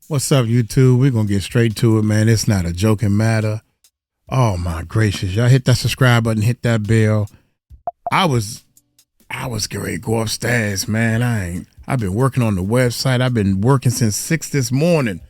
What's up, YouTube? We're going to get straight to it, man. It's not a joking matter. Oh, my gracious. Y'all hit that subscribe button, hit that bell. I was getting ready to go upstairs, man. I've been working on the website. I've been working since 6 this morning.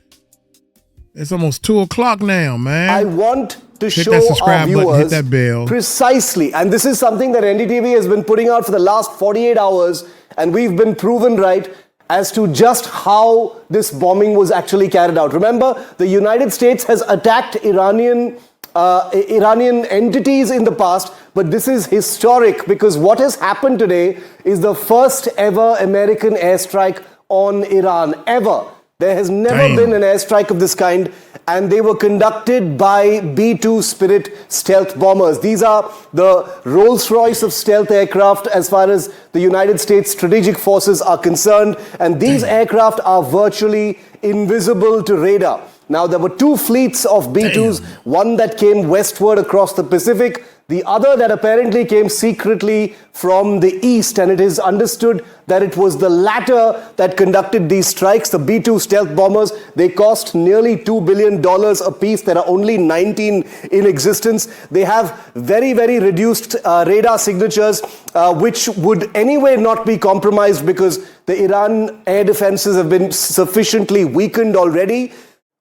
It's almost 2 o'clock now, man. I want to hit show that subscribe our viewers button, hit that bell. Precisely, and this is something that NDTV has been putting out for the last 48 hours, and we've been proven right as to just how this bombing was actually carried out. Remember, the United States has attacked Iranian entities in the past, but this is historic because what has happened today is the first ever American airstrike on Iran, ever. There has never been an airstrike of this kind, and they were conducted by B-2 Spirit stealth bombers. These are the Rolls-Royce of stealth aircraft as far as the United States strategic forces are concerned, and these aircraft are virtually invisible to radar. Now, there were 2 fleets of B-2s, one that came westward across the Pacific, the other that apparently came secretly from the east, and it is understood that it was the latter that conducted these strikes. The B-2 stealth bombers, they cost nearly $2 billion a piece. There are only 19 in existence. They have very, very reduced radar signatures, which would anyway not be compromised because the Iran air defenses have been sufficiently weakened already.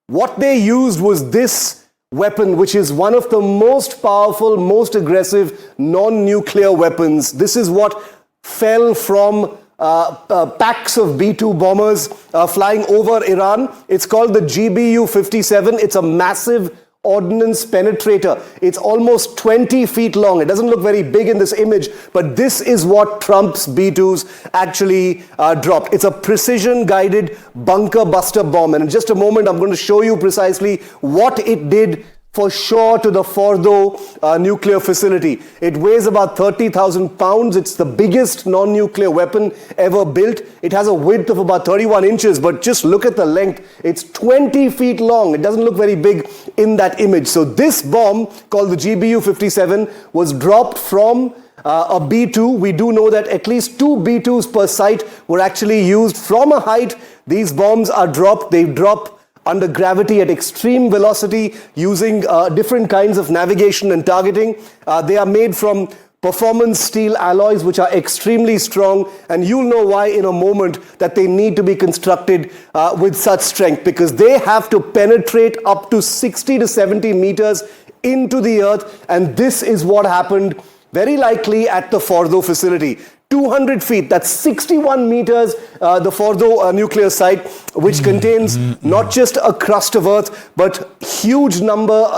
What they used was this weapon, which is one of the most powerful, most aggressive non-nuclear weapons. This is what fell from packs of B-2 bombers flying over Iran. It's called the GBU-57. It's a massive ordnance penetrator. It's almost 20 feet long. It doesn't look very big in this image, but this is what Trump's B-2s actually dropped. It's a precision-guided bunker buster bomb. And in just a moment, I'm going to show you precisely what it did for sure to the Fordo nuclear facility. It weighs about 30,000 pounds. It's the biggest non-nuclear weapon ever built. It has a width of about 31 inches, but just look at the length. It's 20 feet long. It doesn't look very big in that image. So this bomb, called the GBU-57, was dropped from a B-2. We do know that at least 2 B-2s per site were actually used from a height. These bombs are dropped. They drop under gravity at extreme velocity using different kinds of navigation and targeting. They are made from performance steel alloys, which are extremely strong, and you'll know why in a moment that they need to be constructed with such strength, because they have to penetrate up to 60 to 70 meters into the earth, and this is what happened very likely at the Fordo facility. 200 feet, that's 61 meters, the Fordo nuclear site, which contains not just a crust of earth, but huge number,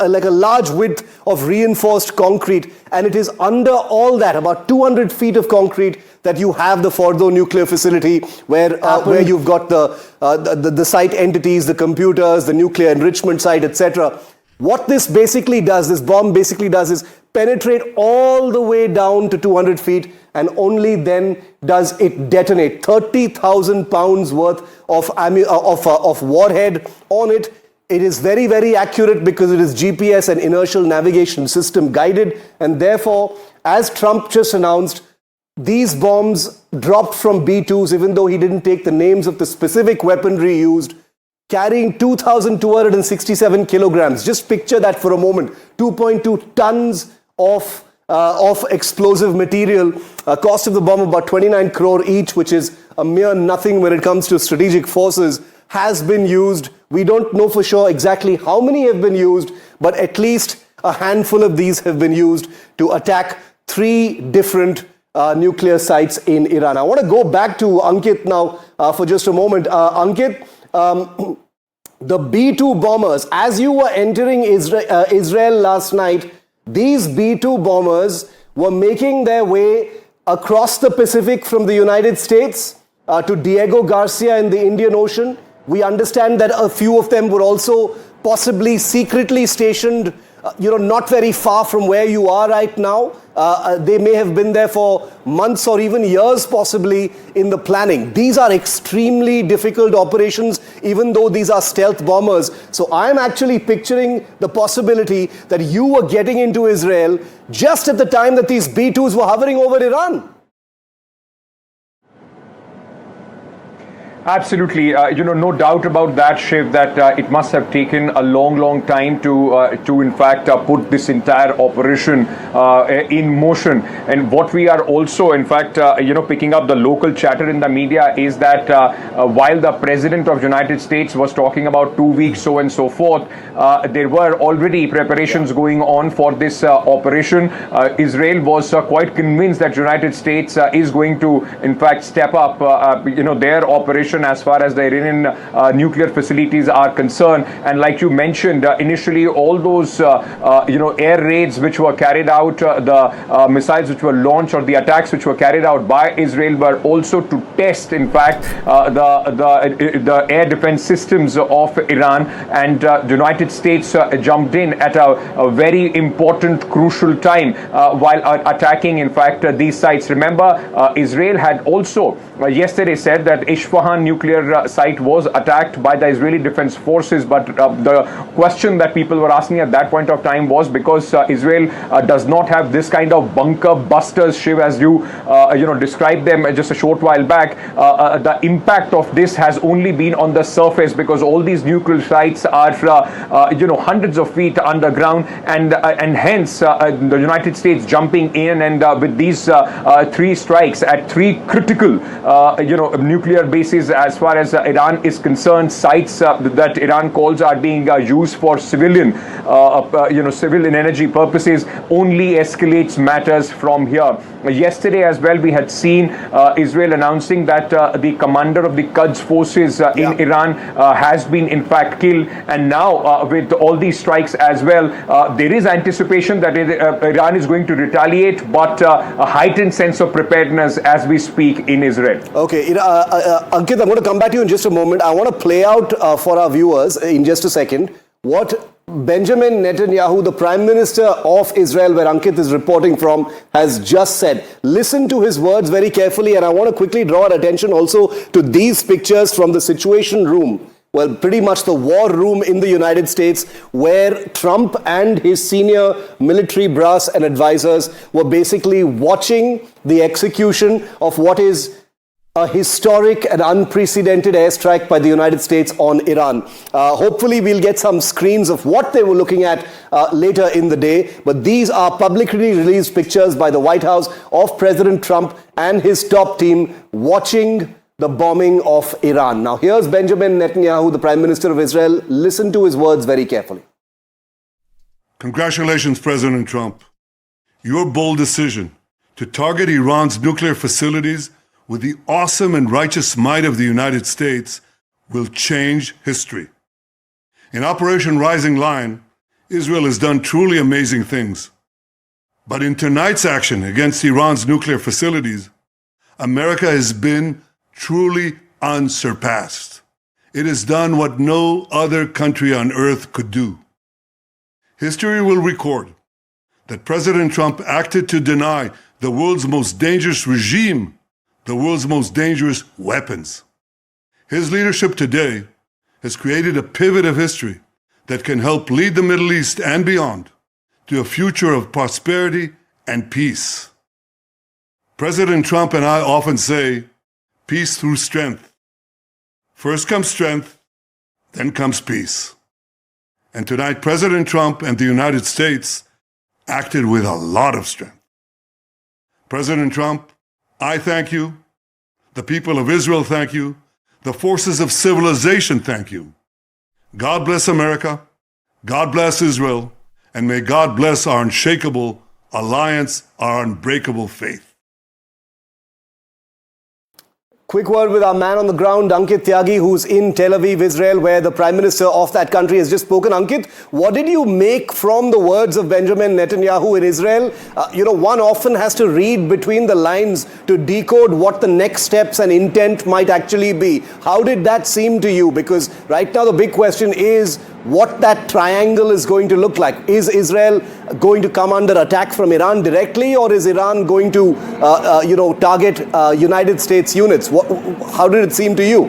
like a large width of reinforced concrete. And it is under all that, about 200 feet of concrete, that you have the Fordo nuclear facility, where you've got the site entities, the computers, the nuclear enrichment site, etc. What this basically does, this bomb basically does, is penetrate all the way down to 200 feet, and only then does it detonate. 30,000 pounds worth of warhead on it. It is very, very accurate because it is GPS and inertial navigation system guided, and therefore, as Trump just announced, these bombs dropped from B-2s, even though he didn't take the names of the specific weaponry used, carrying 2,267 kilograms. Just picture that for a moment. 2.2 tons of explosive material. Cost of the bomb about 29 crore each, which is a mere nothing when it comes to strategic forces, has been used. We don't know for sure exactly how many have been used, but at least a handful of these have been used to attack 3 different nuclear sites in Iran. I want to go back to Ankit now for just a moment. Ankit, the B-2 bombers, as you were entering Israel last night, these B-2 bombers were making their way across the Pacific from the United States to Diego Garcia in the Indian Ocean. We understand that a few of them were also possibly secretly stationed, not very far from where you are right now. They may have been there for months or even years possibly in the planning. These are extremely difficult operations, even though these are stealth bombers. So I'm actually picturing the possibility that you were getting into Israel just at the time that these B-2s were hovering over Iran. Absolutely, no doubt about that, Shiv. That it must have taken a long time to in fact put this entire operation in motion. And what we are also, in fact, picking up the local chatter in the media is that while the President of United States was talking about 2 weeks, so and so forth, there were already preparations going on for this operation. Israel was quite convinced that United States is going to, in fact, step up, their operation as far as the Iranian nuclear facilities are concerned. And like you mentioned, initially all those air raids which were carried out, the missiles which were launched, or the attacks which were carried out by Israel, were also to test, in fact, the air defense systems of Iran. And the United States jumped in at a very important, crucial time while attacking, in fact, these sites. Remember, Israel had also yesterday said that Isfahan nuclear site was attacked by the Israeli Defense Forces, but the question that people were asking at that point of time was because Israel does not have this kind of bunker busters, Shiv, as you described them just a short while back. The impact of this has only been on the surface, because all these nuclear sites are hundreds of feet underground, and hence the United States jumping in and with these 3 strikes at 3 critical nuclear bases as far as Iran is concerned, sites that Iran calls are being used for civilian energy purposes, only escalates matters from here. Yesterday as well, we had seen Israel announcing that the commander of the Quds forces in Iran has been in fact killed. And now with all these strikes as well, there is anticipation that Iran is going to retaliate, but a heightened sense of preparedness as we speak in Israel. Okay, Ankit, I'm going to come back to you in just a moment. I want to play out for our viewers in just a second what Benjamin Netanyahu, the Prime Minister of Israel, where Ankit is reporting from, has just said. Listen to his words very carefully, and I want to quickly draw our attention also to these pictures from the Situation Room. Well, pretty much the war room in the United States, where Trump and his senior military brass and advisors were basically watching the execution of what is a historic and unprecedented airstrike by the United States on Iran. Hopefully we'll get some screens of what they were looking at later in the day. But these are publicly released pictures by the White House of President Trump and his top team watching the bombing of Iran. Now here's Benjamin Netanyahu, the Prime Minister of Israel. Listen to his words very carefully. Congratulations, President Trump. Your bold decision to target Iran's nuclear facilities with the awesome and righteous might of the United States will change history. In Operation Rising Lion, Israel has done truly amazing things. But in tonight's action against Iran's nuclear facilities, America has been truly unsurpassed. It has done what no other country on earth could do. History will record that President Trump acted to deny the world's most dangerous regime the world's most dangerous weapons. His leadership today has created a pivot of history that can help lead the Middle East and beyond to a future of prosperity and peace. President Trump and I often say, peace through strength. First comes strength, then comes peace. And tonight, President Trump and the United States acted with a lot of strength. President Trump, I thank you. The people of Israel thank you. The forces of civilization thank you. God bless America. God bless Israel. And may God bless our unshakable alliance, our unbreakable faith. Quick word with our man on the ground, Ankit Tyagi, who's in Tel Aviv, Israel, where the Prime Minister of that country has just spoken. Ankit, what did you make from the words of Benjamin Netanyahu in Israel? One often has to read between the lines to decode what the next steps and intent might actually be. How did that seem to you? Because right now the big question is what that triangle is going to look like. Is Israel going to come under attack from Iran directly, or is Iran going to, target United States units? How did it seem to you?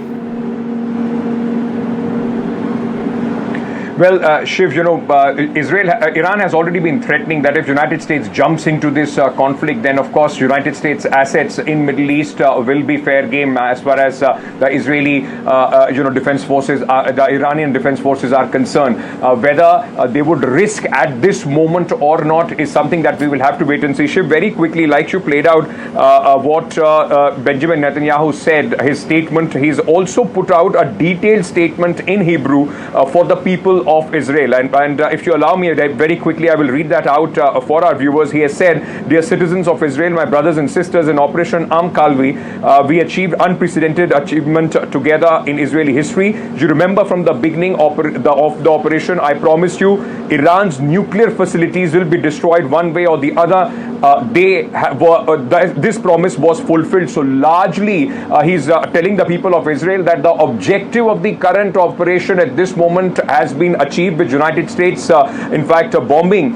Well, Shiv, Iran has already been threatening that if United States jumps into this conflict, then of course United States assets in Middle East will be fair game as far as the Israeli, defense forces, the Iranian defense forces are concerned. Whether they would risk at this moment or not is something that we will have to wait and see. Shiv, very quickly, like you played out what Benjamin Netanyahu said, his statement, he's also put out a detailed statement in Hebrew for the people of Israel. And if you allow me very quickly, I will read that out for our viewers. He has said, "Dear citizens of Israel, my brothers and sisters, in Operation Kalvi, we achieved unprecedented achievement together in Israeli history. You remember from the beginning of the operation, I promised you Iran's nuclear facilities will be destroyed one way or the other. This promise was fulfilled." So largely, he's telling the people of Israel that the objective of the current operation at this moment has been achieved, with United States, in fact, bombing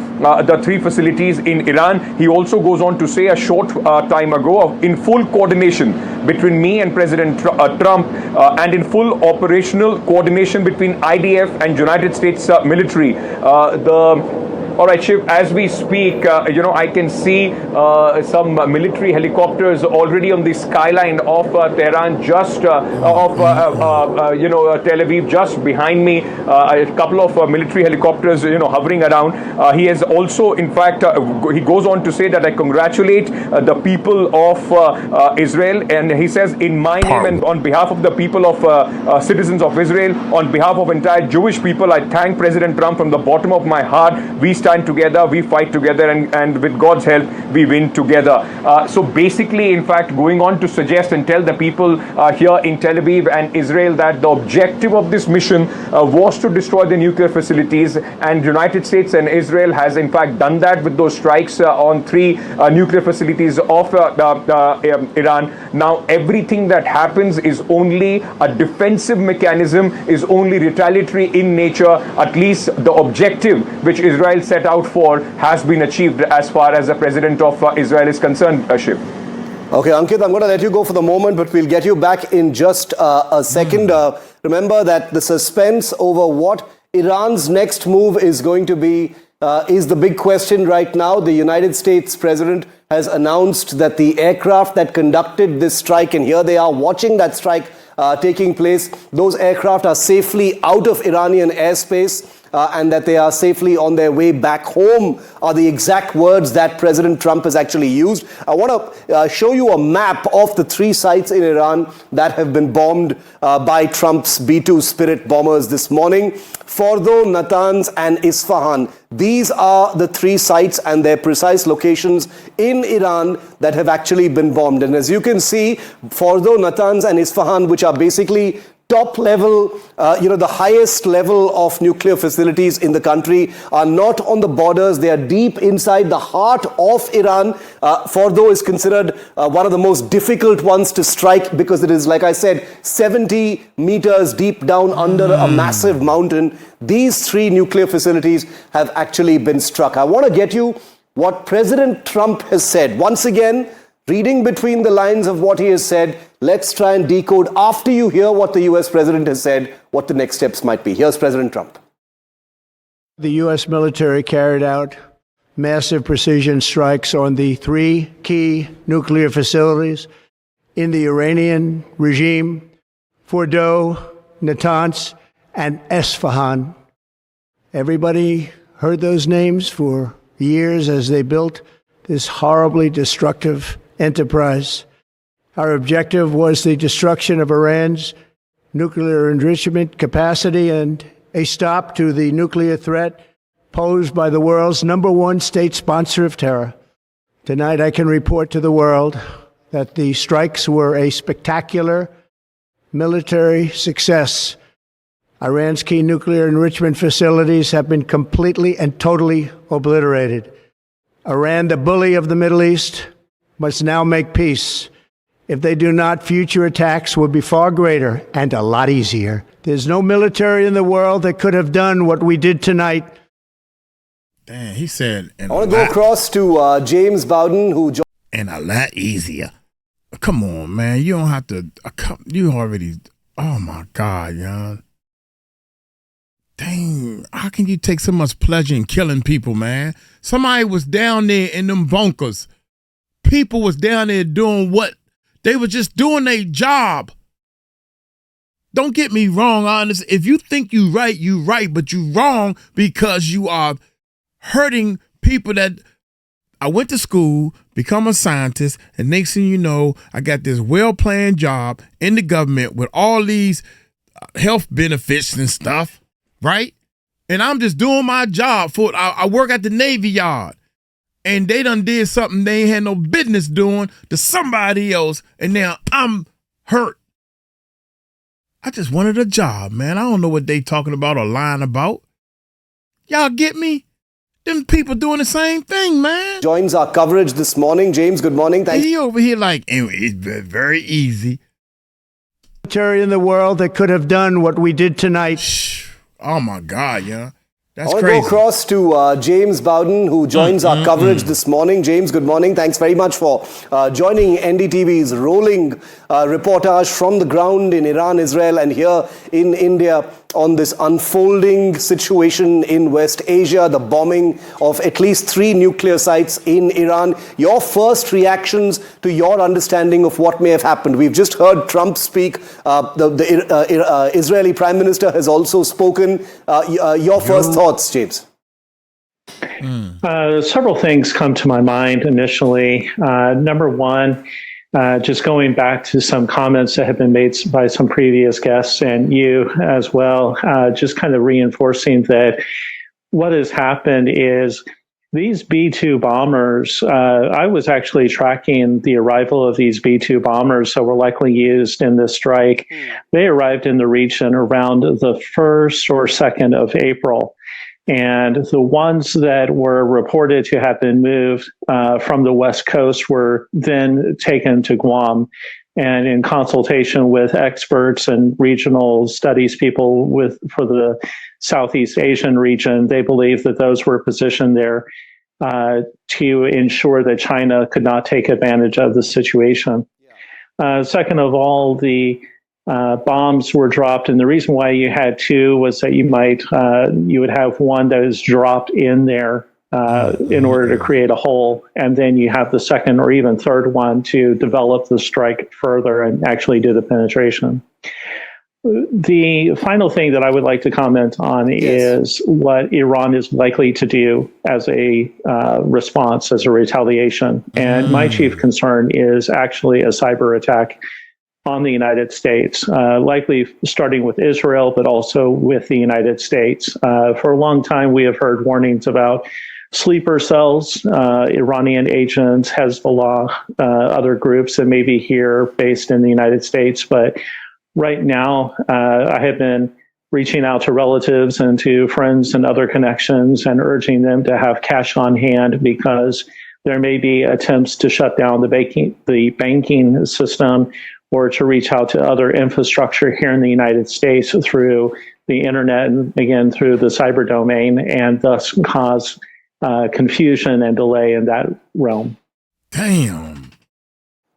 the 3 facilities in Iran. He also goes on to say a short time ago, in full coordination between me and President Trump, and in full operational coordination between IDF and United States military. All right, Shiv, as we speak, I can see some military helicopters already on the skyline of Tehran, just Tel Aviv, just behind me. A couple of military helicopters, hovering around. He has also, in fact, he goes on to say that I congratulate the people of Israel. And he says, in my name and on behalf of the people of citizens of Israel, on behalf of entire Jewish people, I thank President Trump from the bottom of my heart. We stand together, we fight together, and with God's help, we win together. So basically, in fact, going on to suggest and tell the people here in Tel Aviv and Israel that the objective of this mission was to destroy the nuclear facilities, and United States and Israel has in fact done that with those strikes on 3 nuclear facilities of Iran. Now, everything that happens is only a defensive mechanism, is only retaliatory in nature. At least the objective which Israel set out for has been achieved as far as the president of Israel is concerned, Shiv. Okay, Ankit, I'm going to let you go for the moment, but we'll get you back in just a second. Remember that the suspense over what Iran's next move is going to be is the big question right now. The United States president has announced that the aircraft that conducted this strike, and here they are watching that strike taking place, those aircraft are safely out of Iranian airspace. And that they are safely on their way back home, are the exact words that President Trump has actually used. I want to show you a map of the 3 sites in Iran that have been bombed by Trump's B-2 Spirit bombers this morning. Fordo, Natanz, and Isfahan. These are the 3 sites and their precise locations in Iran that have actually been bombed. And as you can see, Fordo, Natanz, and Isfahan, which are basically top level, the highest level of nuclear facilities in the country, are not on the borders. They are deep inside the heart of Iran. Fordo is considered one of the most difficult ones to strike because it is, like I said, 70 meters deep down under a massive mountain. These 3 nuclear facilities have actually been struck. I want to get you what President Trump has said. Once again, reading between the lines of what he has said, let's try and decode, after you hear what the US president has said, what the next steps might be. Here's President Trump. The US military carried out massive precision strikes on the 3 key nuclear facilities in the Iranian regime: Fordo, Natanz, and Esfahan. Everybody heard those names for years as they built this horribly destructive enterprise. Our objective was the destruction of Iran's nuclear enrichment capacity and a stop to the nuclear threat posed by the world's #1 state sponsor of terror. Tonight, I can report to the world that the strikes were a spectacular military success. Iran's key nuclear enrichment facilities have been completely and totally obliterated. Iran, the bully of the Middle East, must now make peace. If they do not, future attacks will be far greater and a lot easier. There's no military in the world that could have done what we did tonight. Damn, he said, I want to go across to James Bowden, who joined. And a lot easier. Come on, man. You don't have to. You already. Oh, my God, young. Dang. how can you take so much pleasure in killing people, man? Somebody was down there in them bunkers. People was down there doing what? They were just doing their job. Don't get me wrong, honest. If you think you right, but you wrong because you are hurting people that I went to school, become a scientist, and next thing you know, I got this well-planned job in the government with all these health benefits and stuff, right? And I'm just doing my job. I work at the Navy Yard, and they done did something they ain't had no business doing to somebody else, and now I'm hurt. I just wanted a job, man. I don't know what they talking about or lying about. Y'all get me? Them people doing the same thing, man. Joins our coverage this morning. James, good morning. Thanks. He over here like, it's very easy. Military in the world that could have done what we did tonight. Oh my God, yeah. That's I want crazy. to go across to James Bowden, who joins our coverage this morning. James, good morning. Thanks very much for joining NDTV's rolling reportage from the ground in Iran, Israel, and here in India on this unfolding situation in West Asia, the bombing of at least 3 nuclear sites in Iran. Your first reactions to your understanding of what may have happened. We've just heard Trump speak. The Israeli Prime Minister has also spoken. Your first thoughts, James? Several things come to my mind initially. Number one, just going back to some comments that have been made by some previous guests and you as well, just kind of reinforcing that what has happened is these B-2 bombers, I was actually tracking the arrival of these B-2 bombers that were likely used in this strike. They arrived in the region around the 1st or 2nd of April. And the ones that were reported to have been moved from the West Coast were then taken to Guam. And in consultation with experts and regional studies people for the Southeast Asian region, they believe that those were positioned there to ensure that China could not take advantage of the situation. Second of all, the bombs were dropped, and the reason why you had 2 was that you would have one that is dropped in there in order to create a hole, and then you have the second or even third one to develop the strike further and actually do the penetration. The final thing that I would like to comment on is what Iran is likely to do as a response, as a retaliation. And my chief concern is actually a cyber attack on the United States, likely starting with Israel, but also with the United States. For a long time, we have heard warnings about sleeper cells, Iranian agents, Hezbollah, other groups that may be here based in the United States. But right now, I have been reaching out to relatives and to friends and other connections and urging them to have cash on hand because there may be attempts to shut down the banking system or to reach out to other infrastructure here in the United States through the internet and again through the cyber domain, and thus cause confusion and delay in that realm. Damn.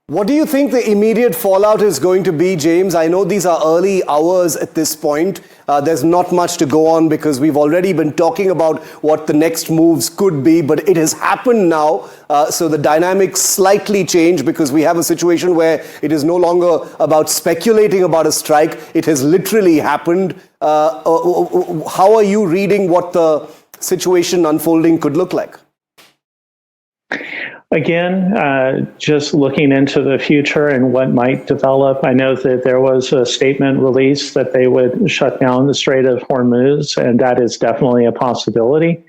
What do you think the immediate fallout is going to be, James? I know these are early hours at this point. There's not much to go on because we've already been talking about what the next moves could be, but it has happened now. So the dynamics slightly change because we have a situation where it is no longer about speculating about a strike. It has literally happened. How are you reading what the situation unfolding could look like? Again, just looking into the future and what might develop, I know that there was a statement released that they would shut down the Strait of Hormuz, and that is definitely a possibility.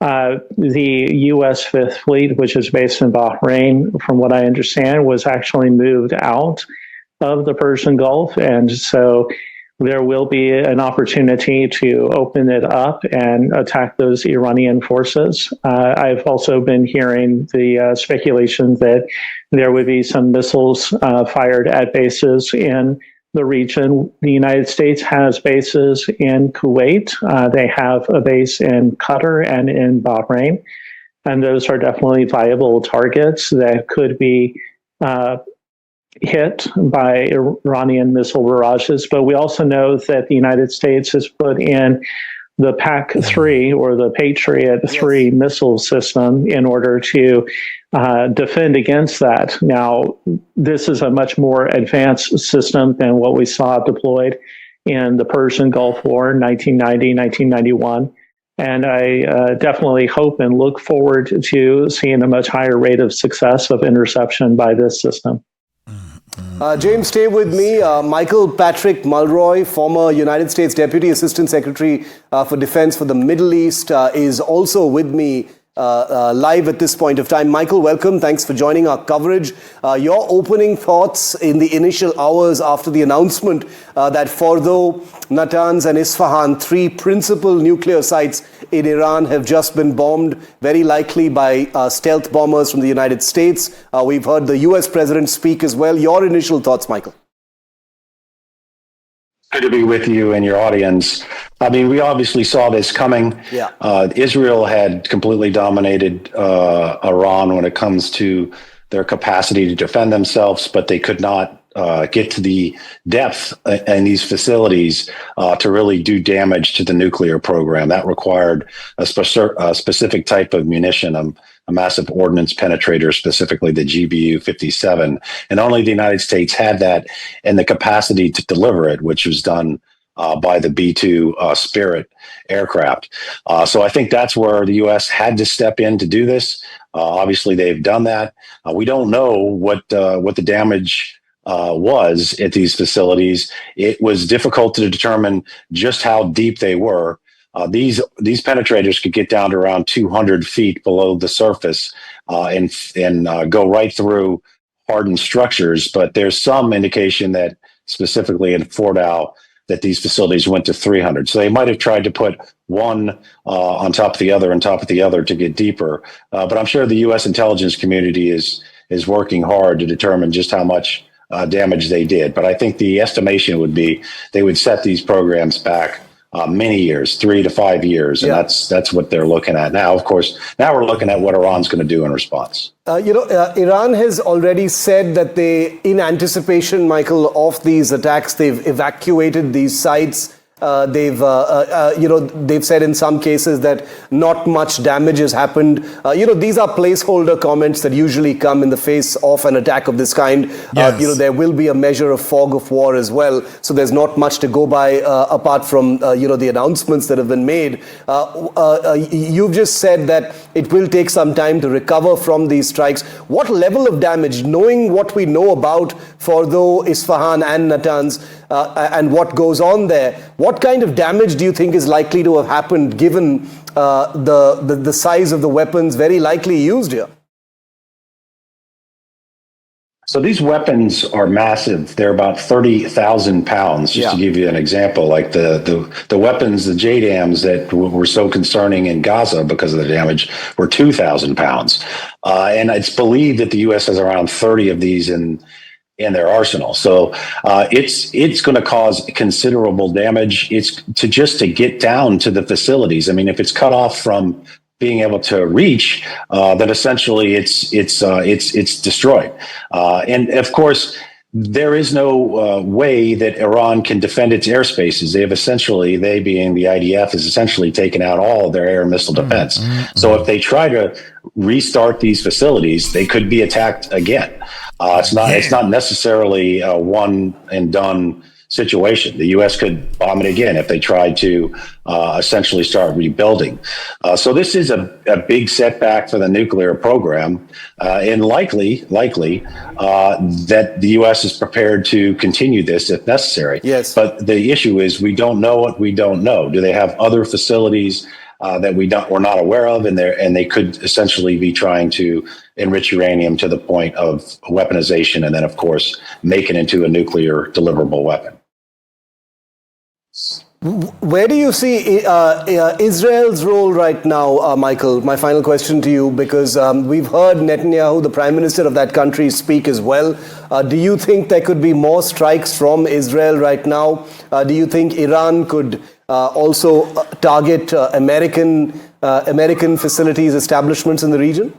The U.S. Fifth Fleet, which is based in Bahrain, from what I understand, was actually moved out of the Persian Gulf, and so there will be an opportunity to open it up and attack those Iranian forces. I've also been hearing the speculation that there would be some missiles fired at bases in the region. The United States has bases in Kuwait. They have a base in Qatar and in Bahrain. And those are definitely viable targets that could be hit by Iranian missile barrages. But we also know that the United States has put in the PAC-3 or the Patriot 3 missile system in order to defend against that. Now, this is a much more advanced system than what we saw deployed in the Persian Gulf War in 1990, 1991. And I definitely hope and look forward to seeing a much higher rate of success of interception by this system. James, stay with me. Michael Patrick Mulroy, former United States Deputy Assistant Secretary for Defense for the Middle East, is also with me live at this point of time. Michael, welcome. Thanks for joining our coverage. Your opening thoughts in the initial hours after the announcement that Fordo, Natanz and Isfahan, three principal nuclear sites in Iran, have just been bombed, very likely by stealth bombers from the United States. We've heard the US president speak as well. Your initial thoughts, Michael? Good to be with you and your audience. I mean, we obviously saw this coming. Yeah. Israel had completely dominated Iran when it comes to their capacity to defend themselves, but they could not get to the depth in these facilities to really do damage to the nuclear program. That required a specific type of munition, a massive ordnance penetrator, specifically the GBU-57. And only the United States had that and the capacity to deliver it, which was done by the B-2 Spirit aircraft. So I think that's where the U.S. had to step in to do this. Obviously, they've done that. We don't know what the damage was at these facilities. It was difficult to determine just how deep they were. These penetrators could get down to around 200 feet below the surface and go right through hardened structures. But there's some indication that specifically in Fordow that these facilities went to 300. So they might have tried to put one on top of the other to get deeper. But I'm sure the U.S. intelligence community is working hard to determine just how much damage they did. But I think the estimation would be they would set these programs back many years, 3 to 5 years. And that's what they're looking at now. Of course, now we're looking at what Iran's going to do in response. Iran has already said that they, in anticipation, Michael, of these attacks, they've evacuated these sites. They've said in some cases that not much damage has happened. These are placeholder comments that usually come in the face of an attack of this kind. Yes. There will be a measure of fog of war as well. So there's not much to go by apart from, the announcements that have been made. You've just said that it will take some time to recover from these strikes. What level of damage, knowing what we know about Fordo, Isfahan and Natanz, and what goes on there, what kind of damage do you think is likely to have happened given the size of the weapons very likely used here? So these weapons are massive. They're about 30,000 pounds, just to give you an example. Like the weapons, the JDAMs that were so concerning in Gaza because of the damage were 2,000 pounds. And it's believed that the U.S. has around 30 of these in their arsenal. So it's going to cause considerable damage. It's to get down to the facilities. I mean, if it's cut off from being able to reach, then essentially it's destroyed. And of course, there is no way that Iran can defend its airspaces. They being the IDF, has essentially taken out all of their air and missile defense. So if they try to restart these facilities, they could be attacked again. It's not necessarily a one and done situation. The U.S. could bomb it again if they tried to essentially start rebuilding. So this is a big setback for the nuclear program, and likely that the U.S. is prepared to continue this if necessary. Yes. But the issue is we don't know what we don't know. Do they have other facilities that we're not aware of, and they could essentially be trying to enrich uranium to the point of weaponization, and then of course make it into a nuclear deliverable weapon. Where do you see Israel's role right now, Michael? My final question to you, because we've heard Netanyahu, the prime minister of that country, speak as well. Do you think there could be more strikes from Israel right now? Do you think Iran could also target American facilities, establishments in the region?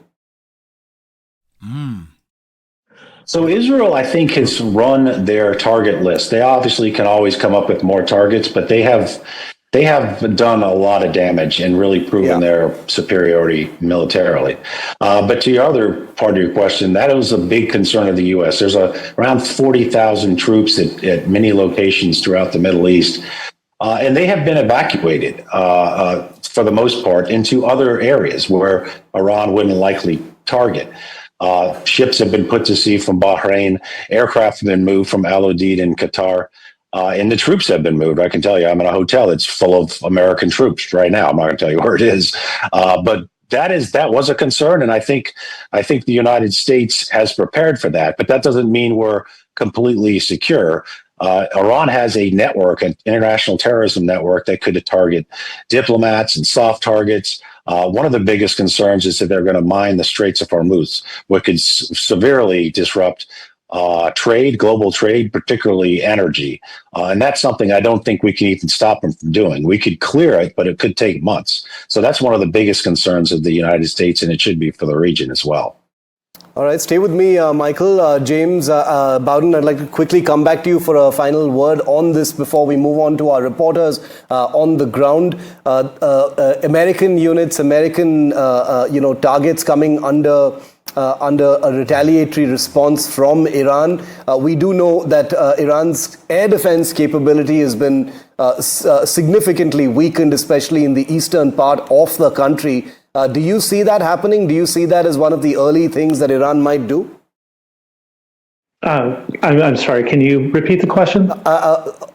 So Israel, I think, has run their target list. They obviously can always come up with more targets, but they have they have done a lot of damage and really proven their superiority militarily. But to your other part of your question, that was a big concern of the U.S. There's around 40,000 troops at many locations throughout the Middle East. And they have been evacuated, for the most part, into other areas where Iran wouldn't likely target. Ships have been put to sea from Bahrain. Aircraft have been moved from Al Udeid in Qatar. And the troops have been moved. I can tell you, I'm in a hotel that's full of American troops right now. I'm not going to tell you where it is. But that was a concern. And I think the United States has prepared for that. But that doesn't mean we're completely secure. Iran has a network, an international terrorism network that could target diplomats and soft targets. One of the biggest concerns is that they're going to mine the Straits of Hormuz, which could severely disrupt trade, global trade, particularly energy. And that's something I don't think we can even stop them from doing. We could clear it, but it could take months. So that's one of the biggest concerns of the United States, and it should be for the region as well. All right, stay with me, Michael. James Bowden, I'd like to quickly come back to you for a final word on this before we move on to our reporters on the ground. American units, American targets coming under a retaliatory response from Iran. We do know that Iran's air defense capability has been significantly weakened, especially in the eastern part of the country. Do you see that happening? Do you see that as one of the early things that Iran might do? I'm sorry, can you repeat the question?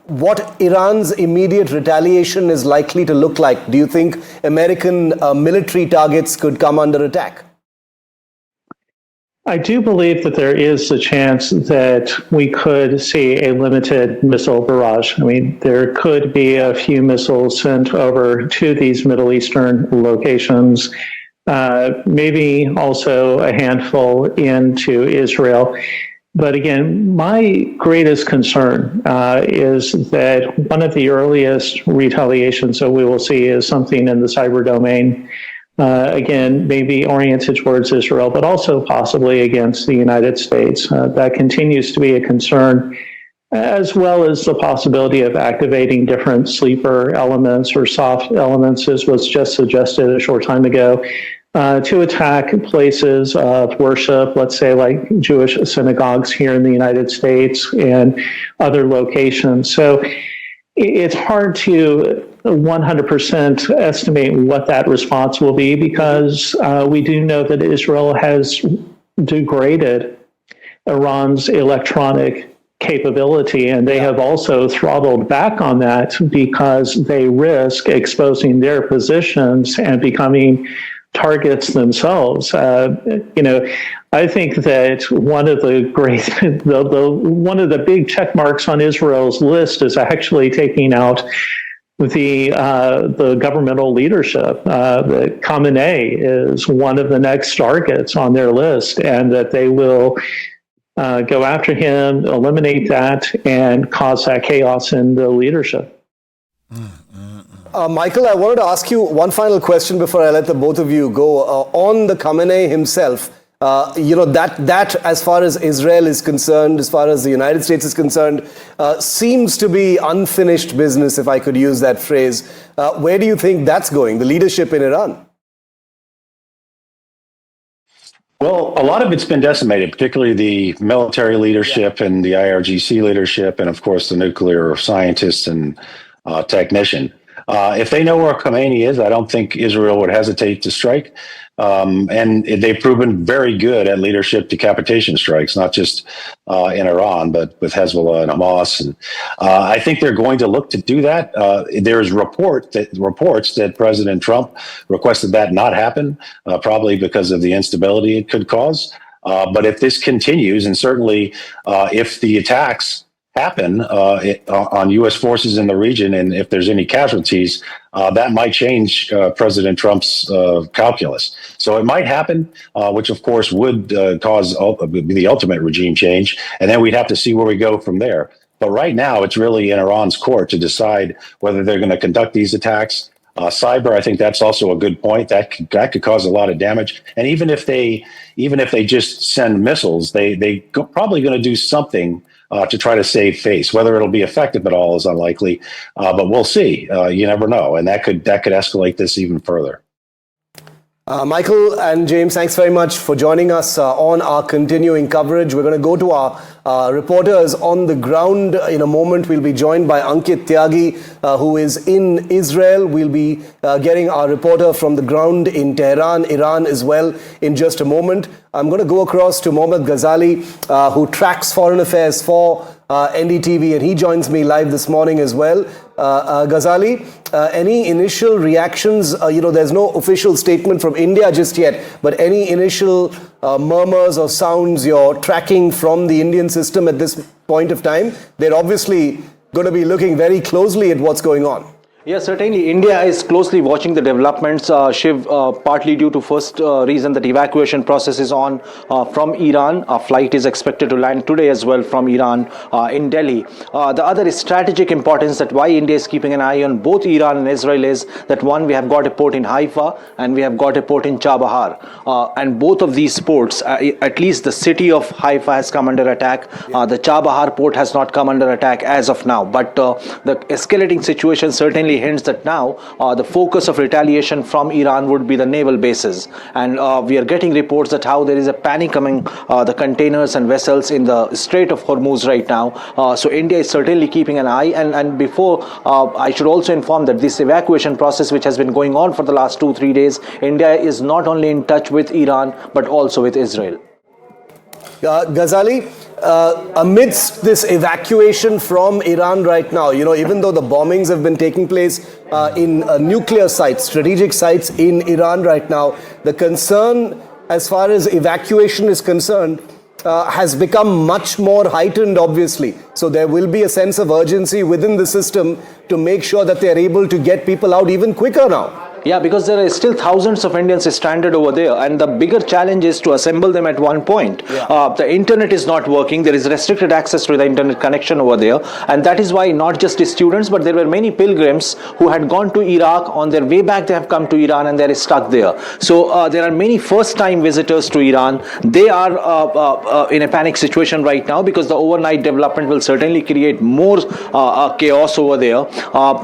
What Iran's immediate retaliation is likely to look like? Do you think American military targets could come under attack? I do believe that there is a chance that we could see a limited missile barrage. I mean, there could be a few missiles sent over to these Middle Eastern locations, maybe also a handful into Israel. But again, my greatest concern is that one of the earliest retaliations that we will see is something in the cyber domain. Again, maybe oriented towards Israel, but also possibly against the United States. That continues to be a concern, as well as the possibility of activating different sleeper elements or soft elements, as was just suggested a short time ago, to attack places of worship, let's say like Jewish synagogues here in the United States and other locations. So it's hard to 100% estimate what that response will be, because we do know that Israel has degraded Iran's electronic capability, and they have also throttled back on that because they risk exposing their positions and becoming targets themselves. I think that one of the great, one of the big check marks on Israel's list is actually taking out the governmental leadership. That Khamenei is one of the next targets on their list, and that they will go after him, eliminate that, and cause that chaos in the leadership. Michael, I wanted to ask you one final question before I let the both of you go. On the Khamenei himself, that as far as Israel is concerned, as far as the United States is concerned, seems to be unfinished business, if I could use that phrase. Where do you think that's going, the leadership in Iran? Well, a lot of it's been decimated, particularly the military leadership and the IRGC leadership, and of course the nuclear scientists and technician. If they know where Khamenei is, I don't think Israel would hesitate to strike. And they've proven very good at leadership decapitation strikes, not just in Iran, but with Hezbollah and Hamas. And I think they're going to look to do that. There's reports that President Trump requested that not happen, probably because of the instability it could cause. But if this continues, and certainly if the attacks happen on U.S. forces in the region, and if there's any casualties, that might change President Trump's calculus. So it might happen, which of course would cause the ultimate regime change, and then we'd have to see where we go from there. But right now, it's really in Iran's court to decide whether they're going to conduct these attacks. Cyber, I think that's also a good point. That could cause a lot of damage. And even if they just send missiles, they probably going to do something to try to save face. Whether it'll be effective at all is unlikely, but we'll see. You never know, and that could escalate this even further. Michael and James, thanks very much for joining us on our continuing coverage. We're going to go to our reporters on the ground in a moment. We'll be joined by Ankit Tyagi, who is in Israel. We'll be getting our reporter from the ground in Tehran, Iran as well in just a moment. I'm going to go across to Mohammad Ghazali, who tracks foreign affairs for NDTV, and he joins me live this morning as well. Ghazali, any initial reactions? There's no official statement from India just yet, but any initial murmurs or sounds you're tracking from the Indian system at this point of time? They're obviously going to be looking very closely at what's going on. Yes, certainly. India is closely watching the developments, Shiv, partly due to first reason that evacuation process is on from Iran. A flight is expected to land today as well from Iran in Delhi. The other is strategic importance, that why India is keeping an eye on both Iran and Israel is that one, we have got a port in Haifa and we have got a port in Chabahar. And both of these ports, at least the city of Haifa has come under attack. The Chabahar port has not come under attack as of now. But the escalating situation certainly hints that now the focus of retaliation from Iran would be the naval bases, and we are getting reports that how there is a panic among the containers and vessels in the Strait of Hormuz right now. So India is certainly keeping an eye, and before I should also inform that this evacuation process, which has been going on for the last 2-3 days, India is not only in touch with Iran but also with Israel. Ghazali, amidst this evacuation from Iran right now, even though the bombings have been taking place in nuclear sites, strategic sites in Iran right now, the concern as far as evacuation is concerned has become much more heightened, obviously. So there will be a sense of urgency within the system to make sure that they are able to get people out even quicker now. Yeah, because there are still thousands of Indians stranded over there, and the bigger challenge is to assemble them at one point. Yeah. The internet is not working. There is restricted access to the internet connection over there, and that is why not just the students, but there were many pilgrims who had gone to Iraq. On their way back, they have come to Iran and they are stuck there. So there are many first-time visitors to Iran. They are in a panic situation right now because the overnight development will certainly create more chaos over there.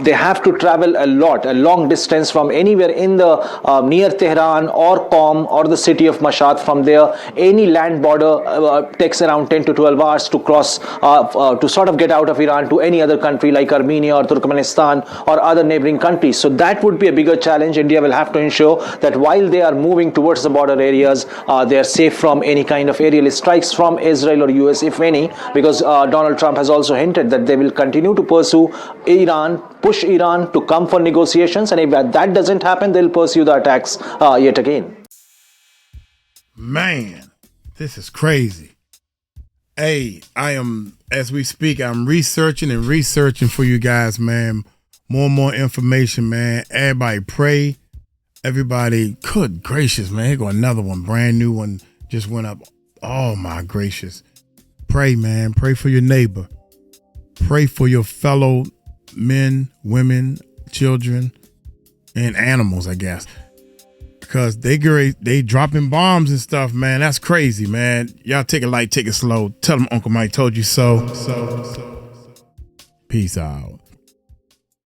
They have to travel a long distance from anywhere in the near Tehran or Qom or the city of Mashhad. From there, any land border takes around 10 to 12 hours to cross to sort of get out of Iran to any other country like Armenia or Turkmenistan or other neighboring countries. So that would be a bigger challenge. India will have to ensure that while they are moving towards the border areas, they are safe from any kind of aerial strikes from Israel or US, if any, because Donald Trump has also hinted that they will continue to pursue Iran, push Iran to come for negotiations, and if that doesn't happen, they'll pursue the attacks yet again. Man, this is crazy. Hey, as we speak, I'm researching for you guys, man. More and more information, man. Everybody pray. Everybody, good gracious, man. Here go another one, brand new one, just went up. Oh, my gracious. Pray, man. Pray for your neighbor. Pray for your fellow men, women, children, and animals, I guess. Because they dropping bombs and stuff, man. That's crazy, man. Y'all take it light, take it slow. Tell them Uncle Mike told you so. Peace out.